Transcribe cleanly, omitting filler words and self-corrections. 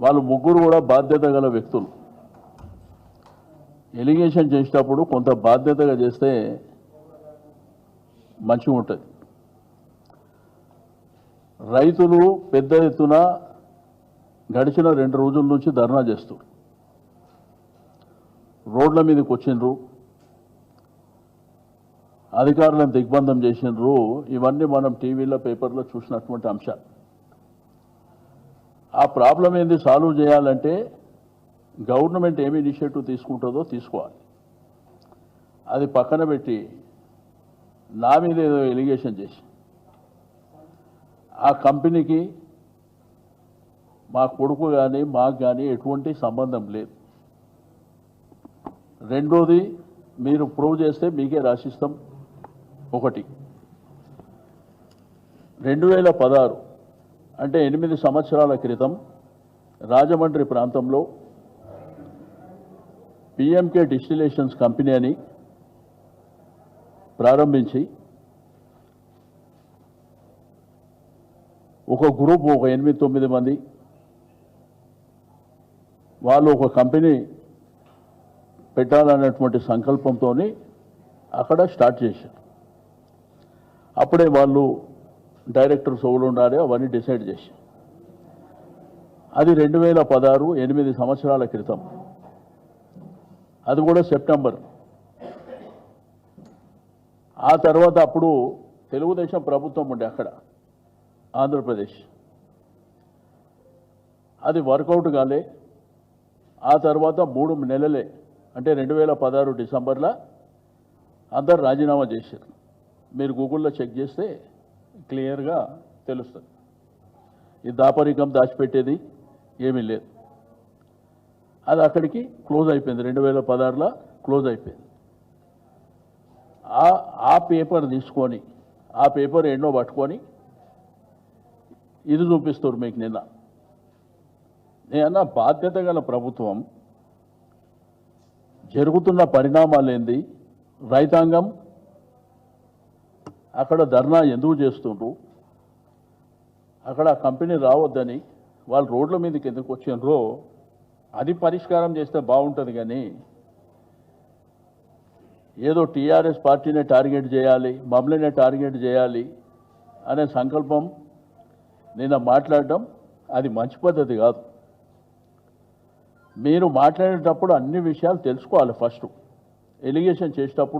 వాళ్ళు ముగ్గురు కూడా బాధ్యత గల వ్యక్తులు. ఎలిగేషన్ చేసేటప్పుడు కొంత బాధ్యతగా చేస్తే మంచిగా ఉంటుంది. రైతులు పెద్ద ఎత్తున గడిచిన 2 రోజుల నుంచి ధర్నా చేస్తారు. రోడ్ల మీదకి వచ్చిండ్రు, అధికారులను దిగ్బంధం చేసిండ్రు. ఇవన్నీ మనం టీవీలో పేపర్లో చూసినటువంటి అంశాలు. ఆ ప్రాబ్లం ఏంది సాల్వ్ చేయాలంటే గవర్నమెంట్ ఏమి ఇనిషియేటివ్ తీసుకుంటుందో తీసుకోవాలి. అది పక్కన పెట్టి నా మీద ఏదో ఎలిగేషన్ చేసి ఆ కంపెనీకి మా కొడుకు కానీ మాకు కానీ ఎటువంటి సంబంధం లేదు. రెండోది, మీరు ప్రూవ్ చేస్తే మీకే రాసిస్తాం. ఒకటి, 2016 అంటే 8 సంవత్సరాల క్రితం రాజమండ్రి ప్రాంతంలో పిఎంకే డిస్టిలేషన్స్ కంపెనీ అని ప్రారంభించి ఒక గ్రూప్, ఒక 8-9 మంది వాళ్ళు ఒక కంపెనీ పెట్టాలన్నటువంటి సంకల్పంతో అక్కడ స్టార్ట్ చేశారు. అప్పుడే వాళ్ళు డైరెక్టర్స్ ఎవరు ఉండాలి అవన్నీ డిసైడ్ చేశారు. అది 2016, 8 సంవత్సరాల క్రితం. అది కూడా సెప్టెంబర్. ఆ తర్వాత అప్పుడు తెలుగుదేశం ప్రభుత్వం ఉండే అక్కడ ఆంధ్రప్రదేశ్. అది వర్కౌట్ కాలే. ఆ తర్వాత 3 నెలలే అంటే 2016 డిసెంబర్లో అందరు రాజీనామా చేశారు. మీరు గూగుల్లో చెక్ చేస్తే క్లియర్గా తెలుస్తుంది. ఈ దాపరికం దాచిపెట్టేది ఏమీ లేదు. అది అక్కడికి క్లోజ్ అయిపోయింది. 2016లో క్లోజ్ అయిపోయింది. ఆ పేపర్ తీసుకొని, ఆ పేపర్ ఎన్నో పట్టుకొని ఇది చూపిస్తారు మీకు. నేనన్నా బాధ్యత గల ప్రభుత్వం జరుగుతున్న పరిణామాలు ఏంది, రైతాంగం అక్కడ ధర్నా ఎందుకు చేస్తుండ్రు, అక్కడ కంపెనీ రావద్దని వాళ్ళు రోడ్ల మీదకి ఎందుకు వచ్చిండ్రో అది పరిష్కారం చేస్తే బాగుంటుంది. కానీ ఏదో టీఆర్ఎస్ పార్టీనే టార్గెట్ చేయాలి, మమ్మల్నే టార్గెట్ చేయాలి అనే సంకల్పం నిన్న మాట్లాడడం అది మంచి పద్ధతి కాదు. మీరు మాట్లాడేటప్పుడు అన్ని విషయాలు తెలుసుకోవాలి. ఫస్ట్ ఎలిగేషన్ చేసేటప్పుడు